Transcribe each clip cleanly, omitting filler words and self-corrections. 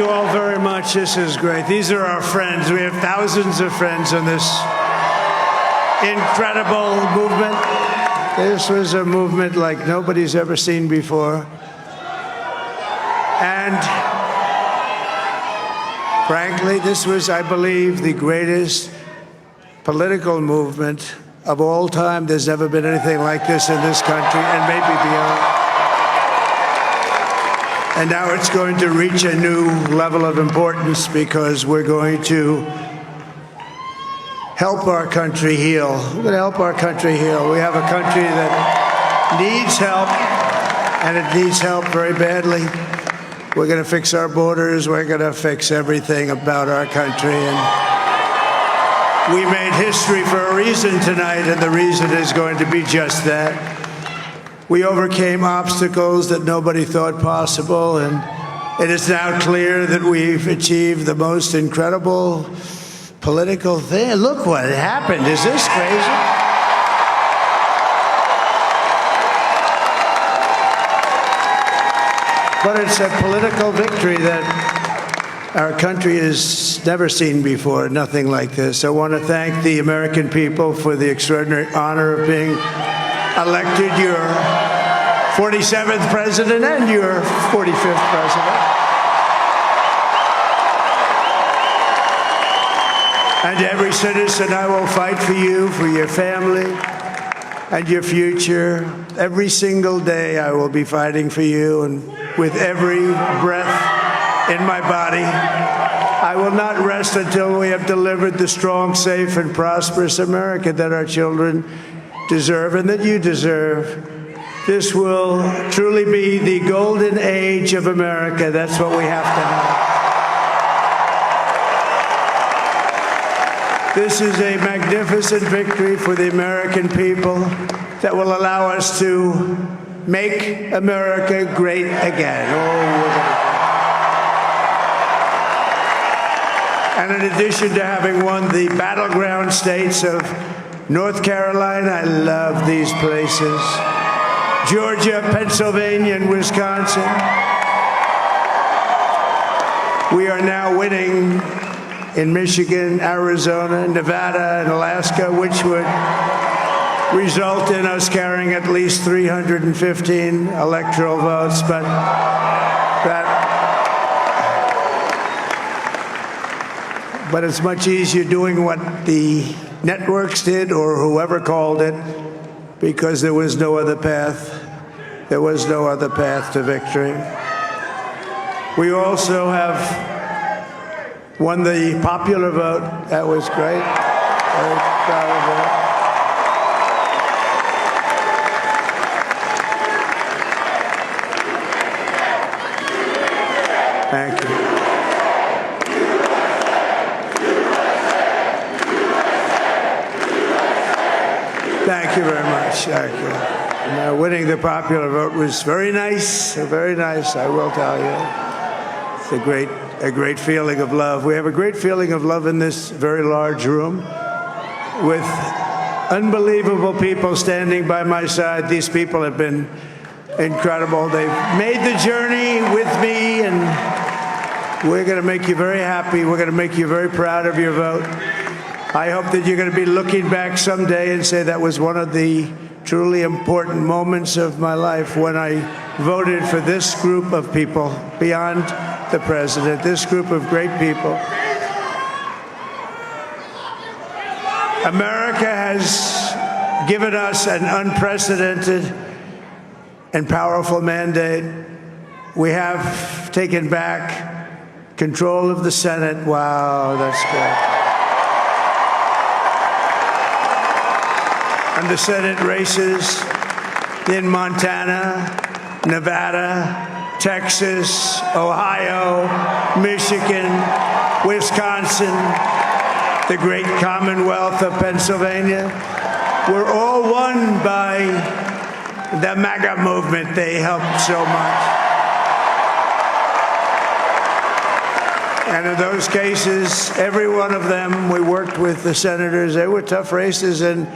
you all very much. This is great. These are our friends. We have thousands of friends in this incredible movement. This was a movement like nobody's ever seen before. And frankly, this was, I believe, the greatest political movement of all time. There's never been anything like this in this country, and maybe beyond. And now it's going to reach a new level of importance because we're going to help our country heal. We're going to help our country heal. We have a country that needs help, and it needs help very badly. We're going to fix our borders. We're going to fix everything about our country. And we made history for a reason tonight, and the reason is going to be just that. We overcame obstacles that nobody thought possible, and it is now clear that we've achieved the most incredible political thing. Look what happened. Is this crazy? But it's a political victory that our country has never seen before, nothing like this. I want to thank the American people for the extraordinary honor of being elected your 47th president and your 45th president. And to every citizen, I will fight for you, for your family, and your future. Every single day, I will be fighting for you, and with every breath in my body, I will not rest until we have delivered the strong, safe, and prosperous America that our children deserve and that you deserve. This will truly be the golden age of America. That's what we have to have. This is a magnificent victory for the American people that will allow us to make America great again. And in addition to having won the battleground states of North Carolina, I love these places, Georgia, Pennsylvania, and Wisconsin, we are now winning in Michigan, Arizona, Nevada, and Alaska, which would result in us carrying at least 315 electoral votes. But it's much easier doing what the networks did or whoever called it, because there was no other path. There was no other path to victory. We also have won the popular vote. That was great. Very proud of that. Thank you. Thank you very much. Thank you. Winning the popular vote was very nice, I will tell you. It's a great feeling of love. We have a great feeling of love in this very large room with unbelievable people standing by my side. These people have been incredible. They've made the journey with me, and we're going to make you very happy. We're going to make you very proud of your vote. I hope that you're going to be looking back someday and say that was one of the truly important moments of my life when I voted for this group of people beyond the president, this group of great people. America has given us an unprecedented and powerful mandate. We have taken back control of the Senate. Wow, that's good. And the Senate races in Montana, Nevada, Texas, Ohio, Michigan, Wisconsin, the great Commonwealth of Pennsylvania, were all won by the MAGA movement. They helped so much. And in those cases, every one of them, we worked with the senators. They were tough races, and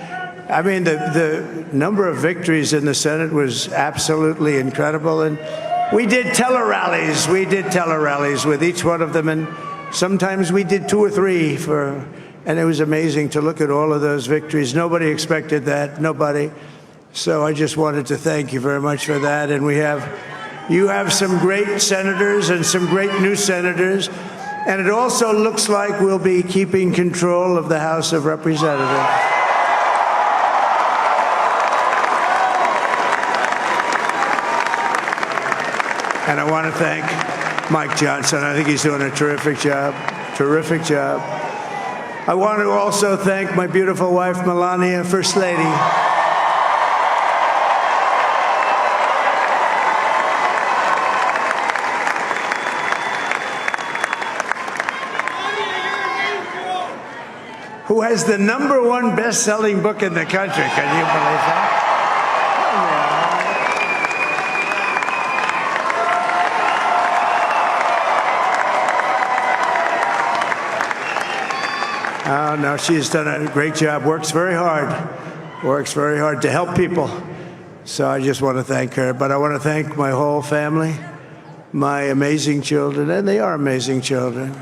I mean, the number of victories in the Senate was absolutely incredible. And We did tele-rallies. We did tele-rallies with each one of them, and sometimes we did 2 or 3 and it was amazing to look at all of those victories. Nobody expected that, nobody. So I just wanted to thank you very much for that. And you have some great senators and some great new senators. And it also looks like we'll be keeping control of the House of Representatives. And I want to thank Mike Johnson. I think he's doing a terrific job. Terrific job. I want to also thank my beautiful wife, Melania, First Lady. Who has the #1 best-selling book in the country. Can you believe that? Oh, no, she's done a great job, works very hard to help people. So I just want to thank her. But I want to thank my whole family, my amazing children, and they are amazing children.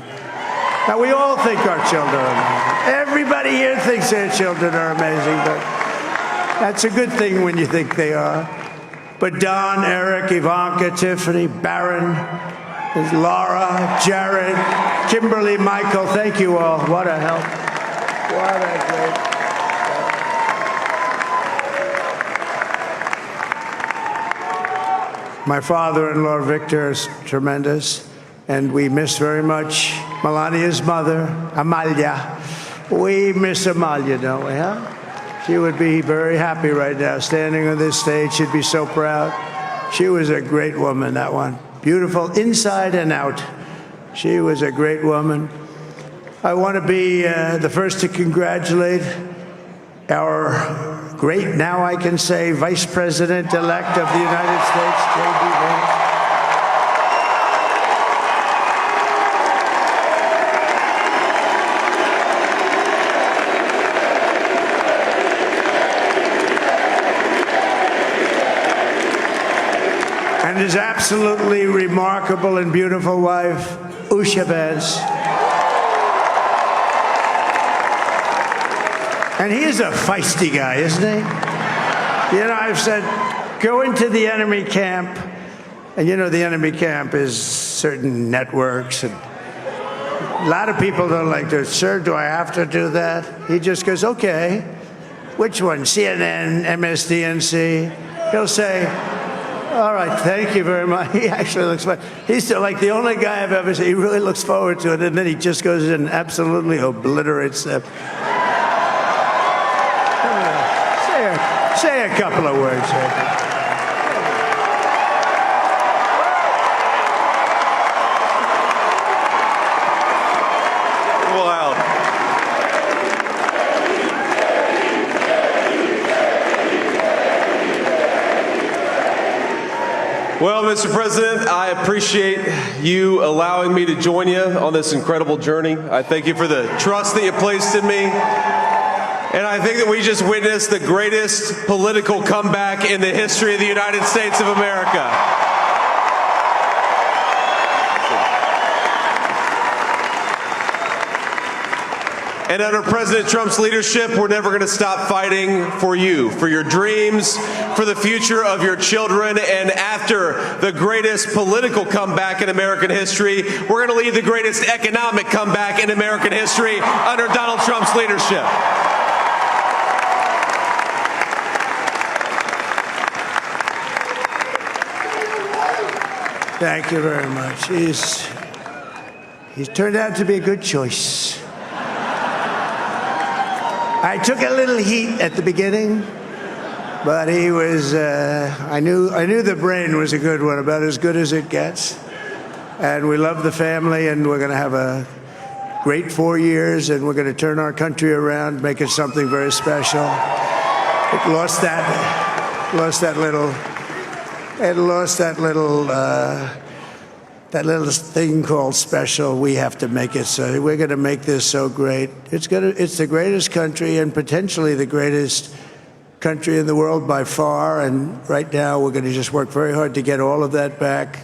Now, we all think our children are amazing. Everybody here thinks their children are amazing, but that's a good thing when you think they are. But Don, Eric, Ivanka, Tiffany, Barron, Laura, Jared, Kimberly, Michael, thank you all. What a help. What a great help. My father-in-law, Victor, is tremendous, and we miss very much Melania's mother, Amalia. We miss Amalia, don't we, huh? She would be very happy right now, standing on this stage. She'd be so proud. She was a great woman, that one. Beautiful inside and out. She was a great woman. I want to be the first to congratulate our great, now I can say, Vice President-elect of the United States, J.D. Vance. And his absolutely remarkable and beautiful wife, Usha Vance. And he is a feisty guy, isn't he? You know, I've said, go into the enemy camp. And you know, the enemy camp is certain networks. And a lot of people don't like to, sir, do I have to do that? He just goes, okay. Which one? CNN, MSDNC? He'll say, all right, thank you very much. He actually looks fine. He's still like the only guy I've ever seen. He really looks forward to it, and then he just goes in and absolutely obliterates them. Say a couple of words. Wow. Well, Mr. President, I appreciate you allowing me to join you on this incredible journey. I thank you for the trust that you placed in me. And I think that we just witnessed the greatest political comeback in the history of the United States of America. And under President Trump's leadership, we're never going to stop fighting for you, for your dreams, for the future of your children. And after the greatest political comeback in American history, we're going to lead the greatest economic comeback in American history under Donald Trump's leadership. Thank you very much. He's turned out to be a good choice. I took a little heat at the beginning, but he was, I knew the brain was a good one, about as good as it gets. And we love the family, and we're going to have a great 4 years, and we're going to turn our country around, make it something very special. It lost that little thing called special. We have to make it so. We're going to make this so great. It's the greatest country and potentially the greatest country in the world by far, and right now we're going to just work very hard to get all of that back.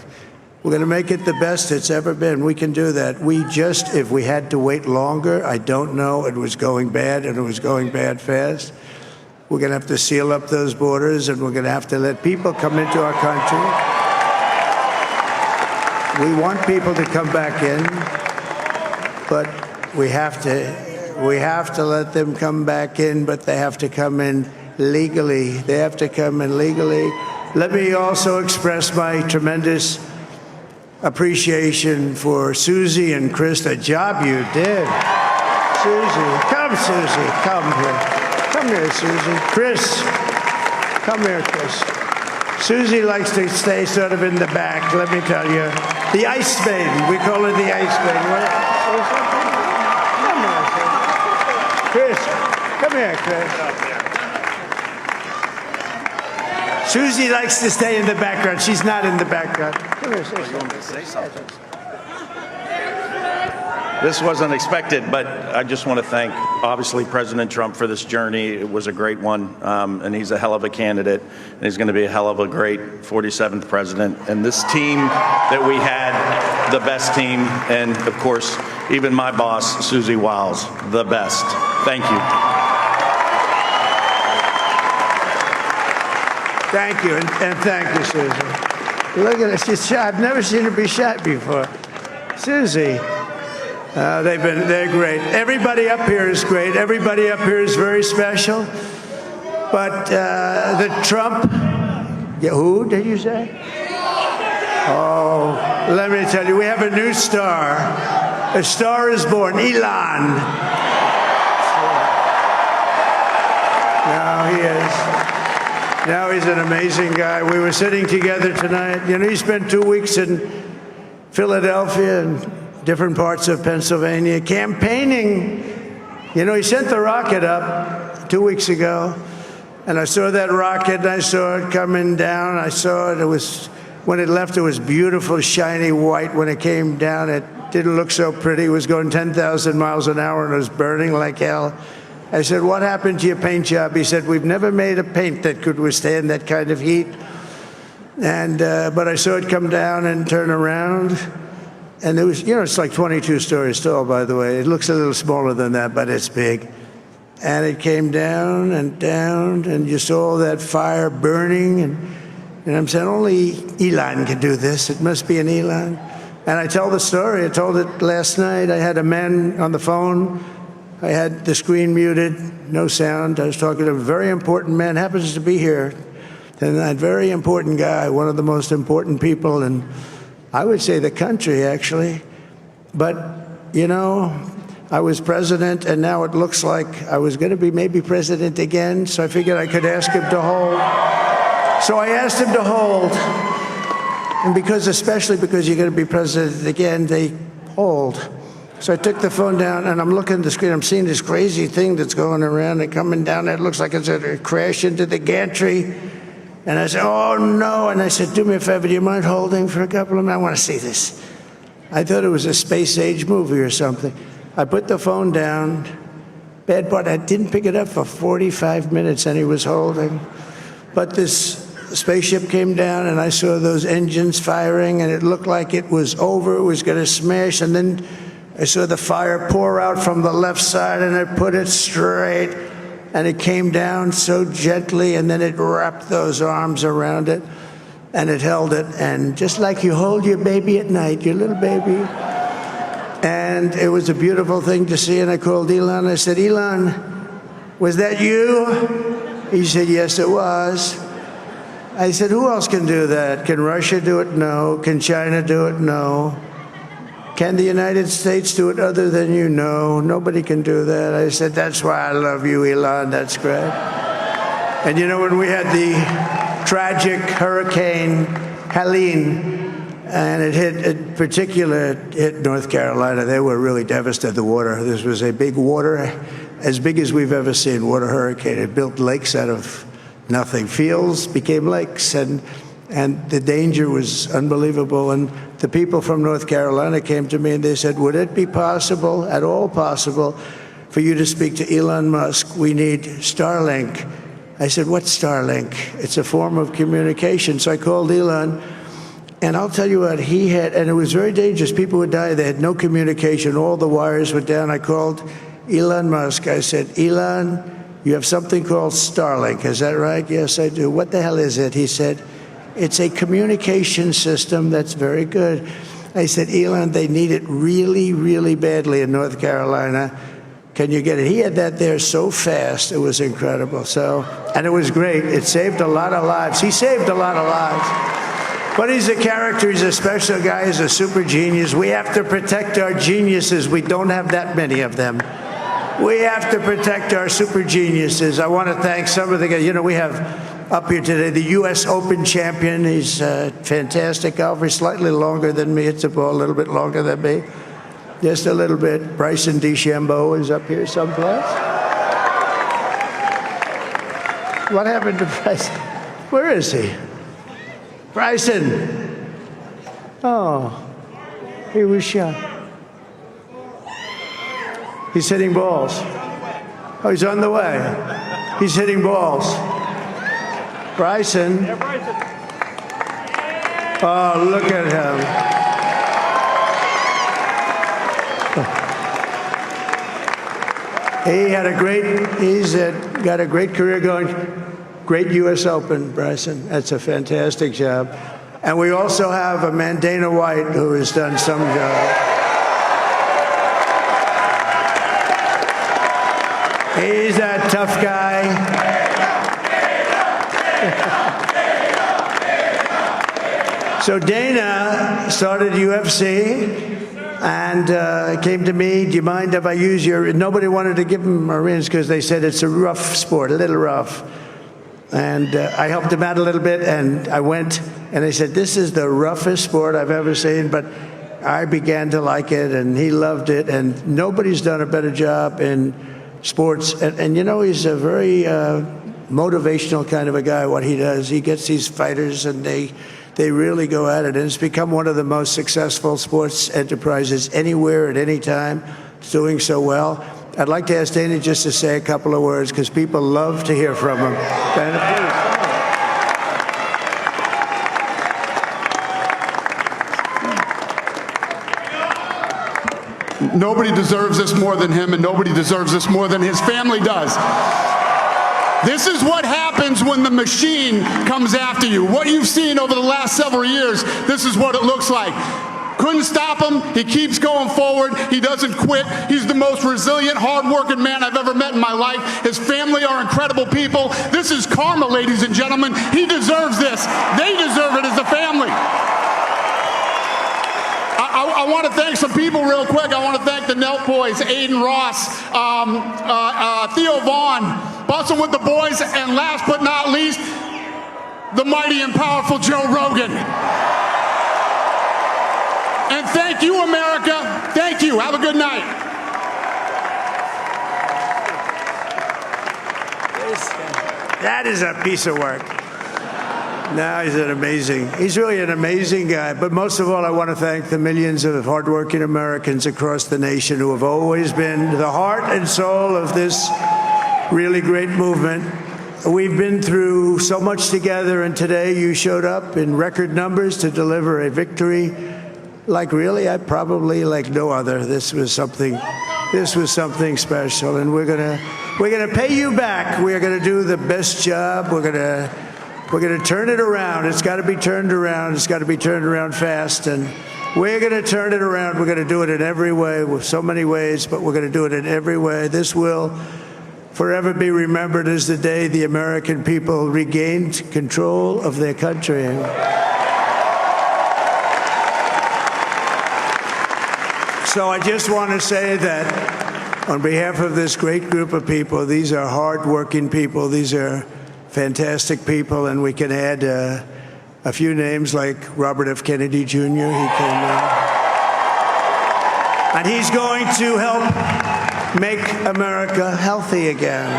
We're going to make it the best it's ever been. We can do that. If we had to wait longer, I don't know. It was going bad, and it was going bad fast. We're going to have to seal up those borders, and we're going to have to let people come into our country. We want people to come back in, but we have to let them come back in, but they have to come in legally. They have to come in legally. Let me also express my tremendous appreciation for Susie and Chris, the job you did. Susie, come here. Come here, Susie. Chris, come here, Chris. Susie likes to stay sort of in the back, let me tell you. The Ice Maiden, we call her the Ice Maiden. Come here, Chris. Susie likes to stay in the background. She's not in the background. Come here, say something. This wasn't expected, but I just want to thank, obviously, President Trump for this journey. It was a great one, and he's a hell of a candidate, and he's going to be a hell of a great 47th president. And this team that we had, the best team, and, of course, even my boss, Susie Wiles, the best. Thank you. Thank you, and thank you, Susie. Look at her, she's shy. I've never seen her be shy before. Susie. They're great. Everybody up here is great. Everybody up here is very special. But the Trump, who did you say? Oh, let me tell you, we have a new star. A star is born, Elon. Now he is. Now he's an amazing guy. We were sitting together tonight. You know, he spent 2 weeks in Philadelphia and different parts of Pennsylvania campaigning. You know, he sent the rocket up 2 weeks ago, and I saw that rocket, and I saw it coming down. I saw it. When it left, it was beautiful, shiny white. When it came down, it didn't look so pretty. It was going 10,000 miles an hour, and it was burning like hell. I said, what happened to your paint job? He said, we've never made a paint that could withstand that kind of heat. But I saw it come down and turn around. And it was, you know, it's like 22 stories tall, by the way. It looks a little smaller than that, but it's big. And it came down, and you saw that fire burning. And I'm saying, only Elon can do this. It must be an Elon. And I tell the story. I told it last night. I had a man on the phone. I had the screen muted, no sound. I was talking to a very important man, happens to be here. And that very important guy, one of the most important people in, I would say, the country, actually. But, you know, I was president, and now it looks like I was going to be maybe president again, so I figured I could ask him to hold. So I asked him to hold. And especially because you're going to be president again, they hold. So I took the phone down, and I'm looking at the screen. I'm seeing this crazy thing that's going around and coming down. It looks like it's going to crash into the gantry. And I said, oh, no. And I said, do me a favor, do you mind holding for a couple of minutes? I want to see this. I thought it was a space-age movie or something. I put the phone down. Bad part, I didn't pick it up for 45 minutes, and he was holding. But this spaceship came down, and I saw those engines firing, and it looked like it was over. It was going to smash. And then I saw the fire pour out from the left side, and I put it straight. And it came down so gently, and then it wrapped those arms around it, and it held it. And just like you hold your baby at night, your little baby. And it was a beautiful thing to see. And I called Elon. I said, Elon, was that you? He said, yes, it was. I said, who else can do that? Can Russia do it? No. Can China do it? No. Can the United States do it other than you? No, nobody can do that. I said, that's why I love you, Elon. That's great. And you know, when we had the tragic Hurricane Helene, and it hit North Carolina, they were really devastated. The water, this was a big water, as big as we've ever seen, water hurricane. It built lakes out of nothing. Fields became lakes, and the danger was unbelievable. And the people from North Carolina came to me and they said, would it be possible, at all possible, for you to speak to Elon Musk? We need Starlink. I said, what's Starlink? It's a form of communication. So I called Elon, and I'll tell you what, he had, and it was very dangerous. People would die. They had no communication. All the wires were down. I called Elon Musk. I said, Elon, you have something called Starlink. Is that right? Yes, I do. What the hell is it? He said, it's a communication system that's very good. I said, Elon, they need it really, really badly in North Carolina. Can you get it? He had that there so fast. It was incredible. So, and it was great. It saved a lot of lives. He saved a lot of lives. But he's a character. He's a special guy. He's a super genius. We have to protect our geniuses. We don't have that many of them. We have to protect our super geniuses. I want to thank some of the guys. You know, we have up here today the U.S. Open champion. He's a fantastic golfer. Slightly longer than me. It's a ball a little bit longer than me. Just a little bit. Bryson DeChambeau is up here someplace. What happened to Bryson? Where is he? Bryson. Oh, he was shot. He's hitting balls. Oh, he's on the way. He's hitting balls. Bryson. Oh, look at him. He's got a great career going. Great U.S. Open, Bryson. That's a fantastic job. And we also have a man, Dana White, who has done some job. He's a tough guy. So Dana started UFC. And came to me, do you mind if I use your, nobody wanted to give him Marines because they said it's a rough sport, a little rough. And I helped him out a little bit, and I went, and they said, this is the roughest sport I've ever seen, but I began to like it, and he loved it, and nobody's done a better job in sports. And you know, he's a very motivational kind of a guy, what he does. He gets these fighters, and they really go at it, and it's become one of the most successful sports enterprises anywhere at any time. It's doing so well. I'd like to ask Dana just to say a couple of words because people love to hear from him. Dana, please. Nobody deserves this more than him, and nobody deserves this more than his family does. This is what happens when the machine comes after you. What you've seen over the last several years, this is what it looks like. Couldn't stop him. He keeps going forward. He doesn't quit. He's the most resilient, hard-working man I've ever met in my life. His family are incredible people. This is karma, ladies and gentlemen. He deserves this. They deserve it as a family. I want to thank some people real quick. I want to thank the Nelk boys, Aiden Ross, Theo Vaughn, Bustin' with the boys, and last but not least, the mighty and powerful Joe Rogan. And thank you, America. Thank you. Have a good night. That is a piece of work. No, he's really an amazing guy. But most of all, I want to thank the millions of hardworking Americans across the nation who have always been the heart and soul of this really great movement. We've been through so much together, and today you showed up in record numbers to deliver a victory like probably like no other. This was something special, and we're gonna pay you back. We're gonna do the best job. We're gonna turn it around. It's got to be turned around. It's got to be turned around fast, and we're gonna turn it around. We're gonna do it in every way, with so many ways, but we're gonna do it in every way. This will forever be remembered as the day the American people regained control of their country. So I just want to say that on behalf of this great group of people, these are hard-working people. These are fantastic people, and we can add a few names like Robert F. Kennedy Jr. He came in. And he's going to help make America healthy again.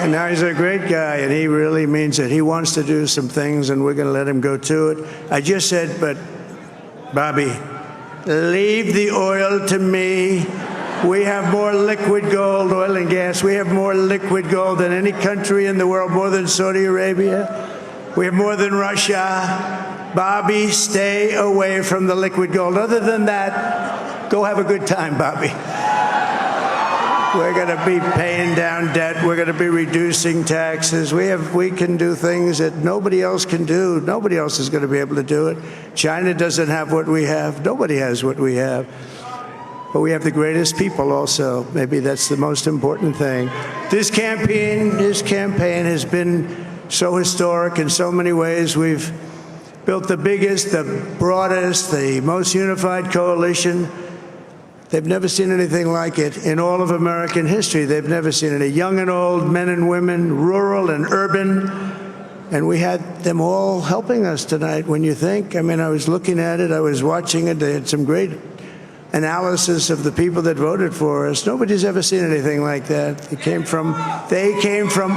And now he's a great guy, and he really means it. He wants to do some things, and we're going to let him go to it. I just said, but Bobby, leave the oil to me. We have more liquid gold, oil and gas. We have more liquid gold than any country in the world, more than Saudi Arabia. We have more than Russia. Bobby, stay away from the liquid gold. Other than that, go have a good time, Bobby. We're going to be paying down debt. We're going to be reducing taxes. We can do things that nobody else can do. Nobody else is going to be able to do it. China doesn't have what we have. Nobody has what we have. But we have the greatest people also. Maybe that's the most important thing. This campaign has been so historic in so many ways. We've built the biggest, the broadest, the most unified coalition. They've never seen anything like it in all of American history. They've never seen it. Young and old, men and women, rural and urban. And we had them all helping us tonight. When you think, I mean, I was looking at it, I was watching it. They had some great analysis of the people that voted for us. Nobody's ever seen anything like that. They came from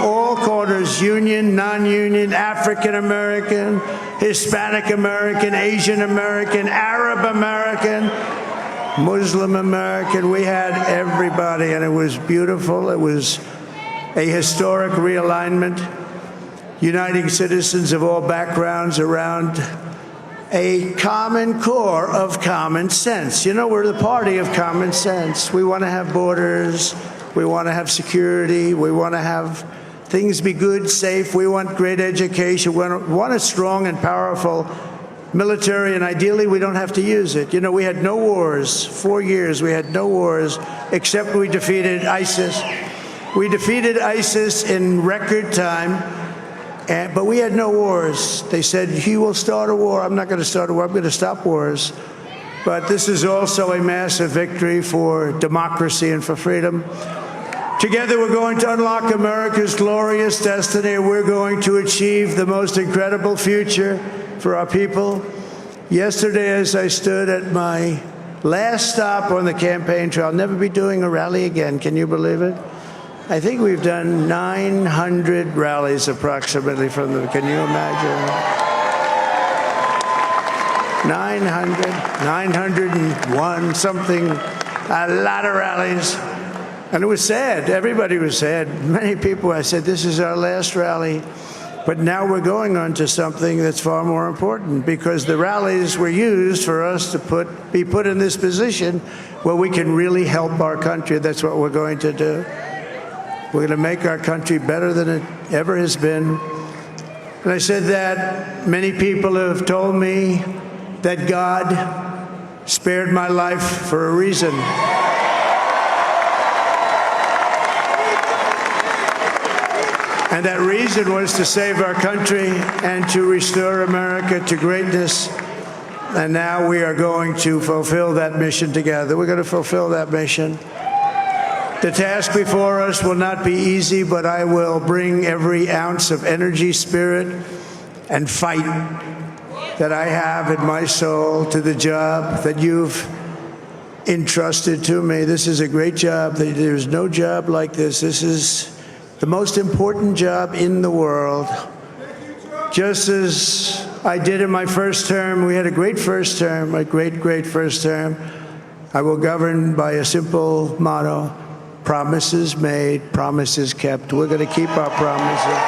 all corners, union, non-union, African American, Hispanic American, Asian American, Arab American, Muslim American. We had everybody, and it was beautiful. It was a historic realignment, uniting citizens of all backgrounds around a common core of common sense. You know, we're the party of common sense. We want to have borders. We want to have security. We want to have things be good, safe. We want great education. We want a strong and powerful military, and ideally we don't have to use it. You know, we had no wars. 4 years we had no wars, except we defeated ISIS. We defeated ISIS in record time, but we had no wars. They said, he will start a war. I'm not going to start a war. I'm going to stop wars. But this is also a massive victory for democracy and for freedom. Together, we're going to unlock America's glorious destiny. We're going to achieve the most incredible future for our people. Yesterday, as I stood at my last stop on the campaign trail, I'll never be doing a rally again. Can you believe it? I think we've done 900 rallies approximately from them. Can you imagine? 901, something, a lot of rallies. And it was sad. Everybody was sad. Many people, I said, this is our last rally. But now we're going on to something that's far more important, because the rallies were used for us to be put in this position where we can really help our country. That's what we're going to do. We're going to make our country better than it ever has been. And I said that many people have told me that God spared my life for a reason. And that reason was to save our country and to restore America to greatness. And now we are going to fulfill that mission together. We're going to fulfill that mission. The task before us will not be easy, but I will bring every ounce of energy, spirit, and fight that I have in my soul to the job that you've entrusted to me. This is a great job. There's no job like this. This is the most important job in the world. Just as I did in my first term, we had a great first term, a great first term. I will govern by a simple motto: promises made, promises kept. We're going to keep our promises.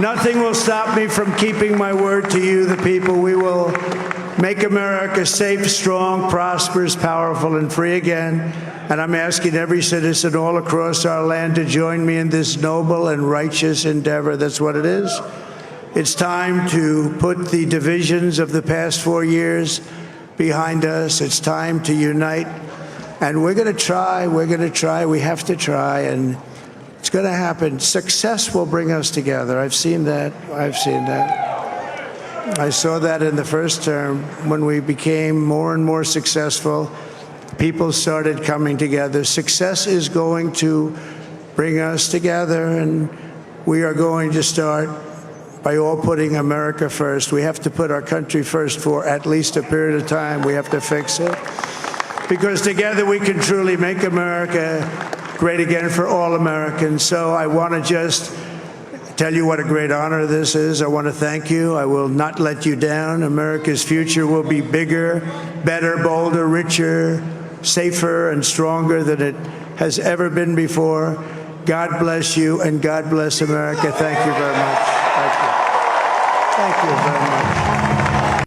Nothing will stop me from keeping my word to you, the people. We will make America safe, strong, prosperous, powerful, and free again. And I'm asking every citizen all across our land to join me in this noble and righteous endeavor. That's what it is. It's time to put the divisions of the past 4 years behind us. It's time to unite. And we're going to try. We're going to try. We have to try. And it's going to happen. Success will bring us together. I've seen that. I've seen that. I saw that in the first term when we became more and more successful. People started coming together. Success is going to bring us together, and we are going to start by all putting America first. We have to put our country first for at least a period of time. We have to fix it, because together we can truly make America great again for all Americans. So I want to just tell you what a great honor this is. I want to thank you. I will not let you down. America's future will be bigger, better, bolder, richer, safer, and stronger than it has ever been before. God bless you, and God bless America. Thank you very much. Thank you. Thank you very much.